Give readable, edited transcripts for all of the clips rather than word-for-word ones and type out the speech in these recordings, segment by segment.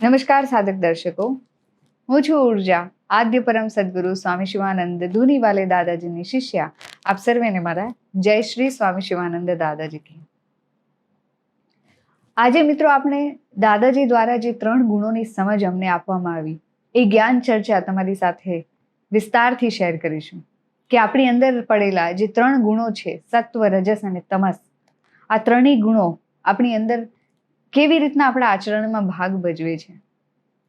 નમસ્કાર સાધક દર્શકો, હું છું ઉર્જા, આદ્ય પરમ સદગુરુ સ્વામી શિવાનંદ ધુનીવાલે દાદાજીની શિષ્યા. આપ સર્વેને મારા જય શ્રી સ્વામી શિવાનંદ દાદાજી કી. આજે મિત્રો આપણે દાદાજી દ્વારા જે 3 ગુણોની સમજ અમને આપવામાં આવી એ જ્ઞાન ચર્ચા તમારી સાથે વિસ્તારથી શેર કરીશું કે આપણી અંદર પડેલા જે 3 ગુણો છે, સત્વ, રજસ અને તમસ, આ ત્રણેય ગુણો આપણી અંદર કેવી રીતના આપણા આચરણમાં ભાગ ભજવે છે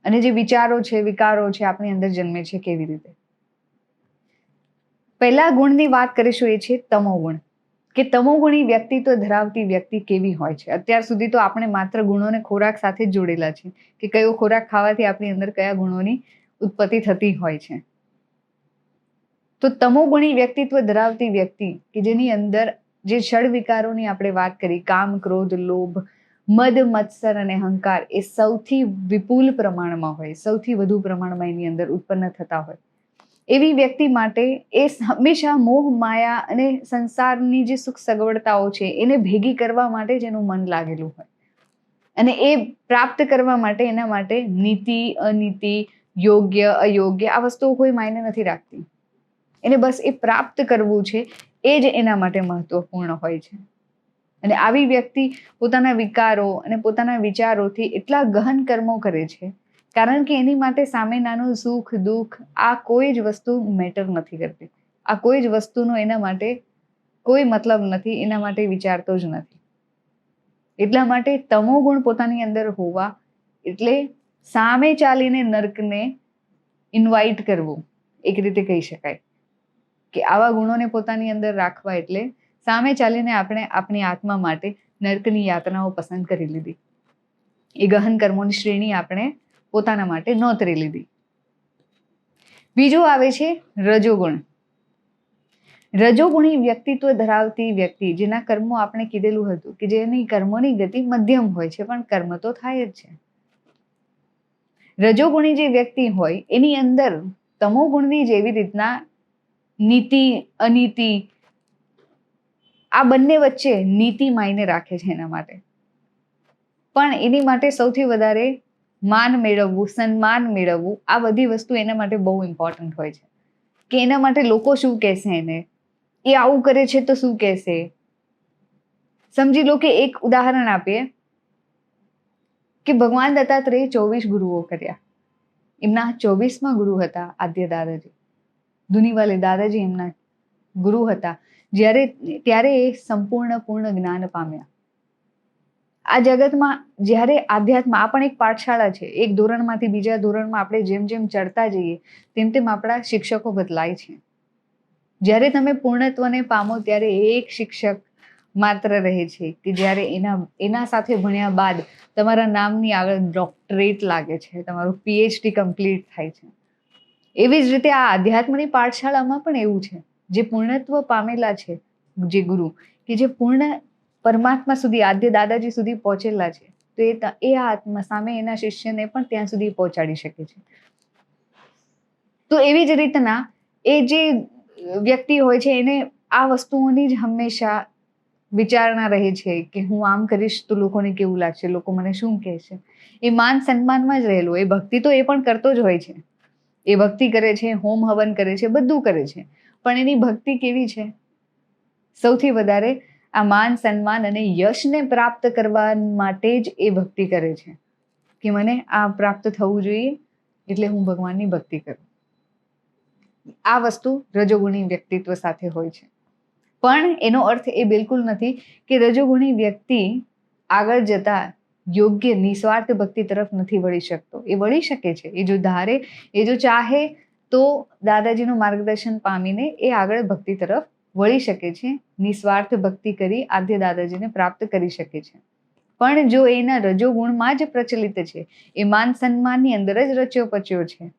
અને જે વિચારો છે, વિકારો છે આપણી અંદર જન્મે છે કેવી રીતે. પહેલા ગુણની વાત કરીશું એ છે તમોગુણ, કે તમોગુણી વ્યક્તિત્વ ધરાવતી વ્યક્તિ કેવી હોય છે. અત્યાર સુધી તો આપણે માત્ર ગુણોને ખોરાક સાથે જ જોડેલા છે કે કયો ખોરાક ખાવાથી આપણી અંદર કયા ગુણોની ઉત્પત્તિ થતી હોય છે. તો તમોગુણી વ્યક્તિત્વ ધરાવતી વ્યક્તિ કે જેની અંદર જે ષડ વિકારોની આપણે વાત કરી, કામ, ક્રોધ, લોભ, મદ, મત્સર અને અહંકાર, એ સૌથી વિપુલ પ્રમાણમાં હોય, સૌથી વધુ પ્રમાણમાં એની અંદર ઉત્પન્ન થતા હોય, એવી વ્યક્તિ માટે એ હંમેશા મોહ, માયા અને સંસારની જે સુખ સગવડતાઓ છે એને ભેગી કરવા માટે જ એનું મન લાગેલું હોય અને એ પ્રાપ્ત કરવા માટે એના માટે નીતિ, અનીતિ, યોગ્ય, અયોગ્ય આ વસ્તુઓ કોઈ માયને નથી રાખતી. એને બસ એ પ્રાપ્ત કરવું છે, એ જ એના માટે મહત્વપૂર્ણ હોય છે. અને આવી વ્યક્તિ પોતાના વિકારો અને પોતાના વિચારોથી એટલા ગહન કર્મો કરે છે કારણ કે એની માટે સામેનાનું સુખ, દુઃખ આ કોઈ જ વસ્તુ મેટર નથી કરતી. આ કોઈ જ વસ્તુનો એના માટે કોઈ મતલબ નથી, એના માટે વિચારતો જ નથી. એટલા માટે તમોગુણ પોતાની અંદર હોવા એટલે સામે ચાલીને નર્કને ઇન્વાઇટ કરવું, એક રીતે કહી શકાય કે આવા ગુણોને પોતાની અંદર રાખવા એટલે સામે ચાલીને આપણે આપણી આત્મા માટે નર્કની યાતનાઓ પસંદ કરી લીધી. એ ગહન કર્મોની શ્રેણી આપણે પોતાના માટે નોતરી લીધી. બીજું આવે છે રજોગુણ. રજોગુણી વ્યક્તિત્વ ધરાવતી વ્યક્તિ, જેના કર્મો આપણે કીધેલું હતું કે જેની કર્મોની ગતિ મધ્યમ હોય છે પણ કર્મ તો થાય જ છે. રજોગુણી જે વ્યક્તિ હોય એની અંદર તમોગુણની જેવી રીતના નીતિ, અનીતિ આ બંને વચ્ચે નીતિ માયને રાખે છે એના માટે. પણ એની માટે સૌથી વધારે માન મેળવવું, સન્માન મેળવવું, આ બધી વસ્તુ એના માટે બહુ ઇમ્પોર્ટન્ટ હોય છે કે એના માટે લોકો શું કહેશે, એને એ આવું કરે છે તો શું કહેશે. સમજી લો કે એક ઉદાહરણ આપીએ કે ભગવાન દત્તાત્રેય 24 ગુરુઓ કર્યા. એમના 24મા ગુરુ હતા આદ્ય દાદાજી, ધુનીવાલે દાદાજી એમના ગુરુ હતા. ત્યારે એ સંપૂર્ણ પૂર્ણ જ્ઞાન પામ્યા. આ જગતમાં જ્યારે આધ્યાત્મ આ પણ એક પાઠશાળા છે. એક ધોરણમાંથી બીજા ધોરણમાં આપણે જેમ જેમ ચડતા જઈએ તેમ તેમ આપણા શિક્ષકો બદલાય છે. જ્યારે તમે પૂર્ણત્વને પામો ત્યારે એક શિક્ષક માત્ર રહે છે કે જ્યારે એના સાથે ભણ્યા બાદ તમારા નામની આગળ ડોક્ટરેટ લાગે છે, તમારું PhD કમ્પ્લીટ થાય છે. એવી જ રીતે આ આધ્યાત્મની પાઠશાળામાં પણ એવું છે. જે પૂર્ણત્વ પામેલા છે, જે ગુરુ કે જે પૂર્ણ પરમાત્મા સુધી, આદ્ય દાદાજી સુધી પહોંચેલા છે, તો એ આત્મા સામે એના શિષ્યને પણ ત્યાં સુધી પહોંચાડી શકે છે. તો એવી જ રીતના એ જે વ્યક્તિ હોય છે એને આ વસ્તુઓની જ હંમેશા વિચારણા રહે છે કે હું આમ કરીશ તો લોકોને કેવું લાગશે, લોકો મને શું કહેશે. એ માન સન્માનમાં જ રહેલો. એ ભક્તિ તો એ પણ કરતો જ હોય છે. એ ભક્તિ કરે છે, હોમ હવન કરે છે, બધું કરે છે, પણ એની ભક્તિ કેવી છે? સૌથી વધારે આ માન, સન્માન અને યશને પ્રાપ્ત કરવા માટે જ એ ભક્તિ કરે છે કે મને આ પ્રાપ્ત થવું જોઈએ એટલે હું ભગવાનની ભક્તિ કરું. આ વસ્તુ રજોગુણી વ્યક્તિત્વ સાથે હોય છે. પણ એનો અર્થ એ બિલકુલ નથી કે રજોગુણી વ્યક્તિ આગળ જતા યોગ્ય નિસ્વાર્થ ભક્તિ તરફ નથી વળી શકતો. એ વળી શકે છે. એ જો ધારે, એ જો ચાહે તો દાદાજીનું માર્ગદર્શન પામીને એ આગળ ભક્તિ તરફ વળી શકે છે, નિસ્વાર્થ ભક્તિ કરી આદ્ય દાદાજીને પ્રાપ્ત કરી શકે છે. પણ જો એના રજોગુણમાં જ પ્રચલિત છે, એ માન સન્માનની અંદર જ રચ્યો પચ્યો છે,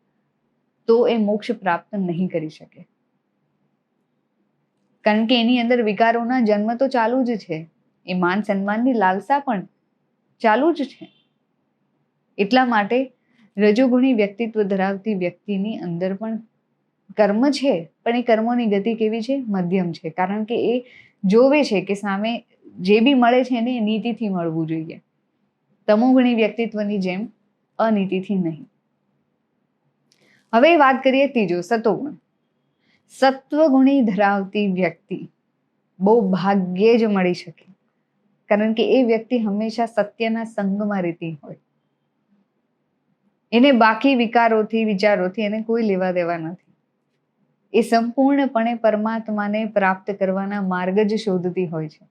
તો એ મોક્ષ પ્રાપ્ત નહીં કરી શકે. કારણ કે એની અંદર વિકારોના જન્મ તો ચાલુ જ છે, એ માન સન્માનની લાલસા પણ ચાલુ જ છે. એટલા માટે રજોગુણી વ્યક્તિત્વ ધરાવતી વ્યક્તિની અંદર પણ કર્મ છે, પણ એ કર્મોની ગતિ કેવી છે? મધ્યમ છે. કારણ કે એ જોવે છે કે સામે જે બી મળે છે એને નીતિથી મળવું જોઈએ. તમોગુણી વ્યક્તિત્વની જેમ અનીતિથી નહીં. હવે વાત કરીએ ત્રીજો, સતોગુણ. સત્વગુણી ધરાવતી વ્યક્તિ બહુ ભાગ્યે જ મળી શકે, કારણ કે એ વ્યક્તિ હંમેશા સત્યના સંગમાં રહેતી હોય. એને બાકી વિચારોથી એને કોઈ લેવા દેવા નથી. એ સંપૂર્ણપણે પરમાત્માને પ્રાપ્ત કરવાના માર્ગ જ શોધતી હોય છે.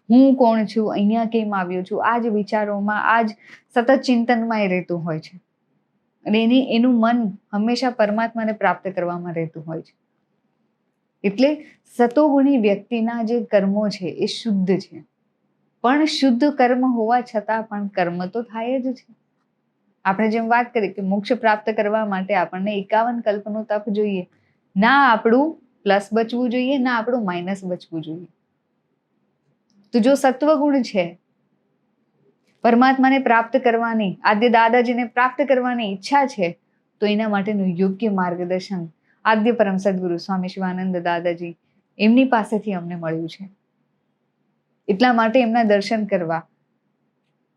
હું કોણ છું, અહીંયા કેમ આવ્યો છું, આ જ વિચારોમાં, આ જ સતત ચિંતનમાં એ રહેતું હોય છે. અને એનું મન હંમેશા પરમાત્માને પ્રાપ્ત કરવામાં રહેતું હોય છે. એટલે સતોગુણી વ્યક્તિના જે કર્મો છે એ શુદ્ધ છે, પણ શુદ્ધ કર્મ હોવા છતાં પણ કર્મ તો થાય જ છે. આપણે જેમ વાત કરી કે મોક્ષ પ્રાપ્ત કરવા માટે આપણને 51 કલ્પનું તપ જોઈએ. ના આપણું પ્લસ બચવું જોઈએ, ના આપણું માઇનસ બચવું જોઈએ. તો જો સત્વગુણ છે, પરમાત્માને પ્રાપ્ત કરવાની, આદ્ય દાદાજીને પ્રાપ્ત કરવાની ઈચ્છા છે, તો એના માટેનું યોગ્ય માર્ગદર્શન આદ્ય પરમ સદગુરુ સ્વામી શિવાનંદ દાદાજી એમની પાસેથી અમને મળ્યું છે. એટલા માટે એમના દર્શન કરવા,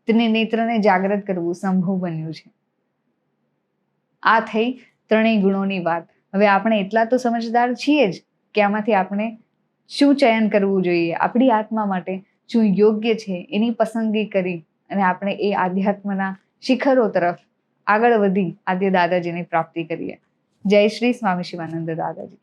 તેને નેત્રને જાગૃત કરવું સંભવ બન્યું છે. આ થઈ ત્રણેય ગુણોની વાત. હવે આપણે એટલા તો સમજદાર છીએ જ કે આમાંથી આપણે શું ચયન કરવું જોઈએ, આપણી આત્મા માટે શું યોગ્ય છે એની પસંદગી કરી અને આપણે એ આધ્યાત્મના શિખરો તરફ આગળ વધી આદ્ય દાદાજીની પ્રાપ્તિ કરીએ. જય શ્રી સ્વામી શિવાનંદ દાદાજી.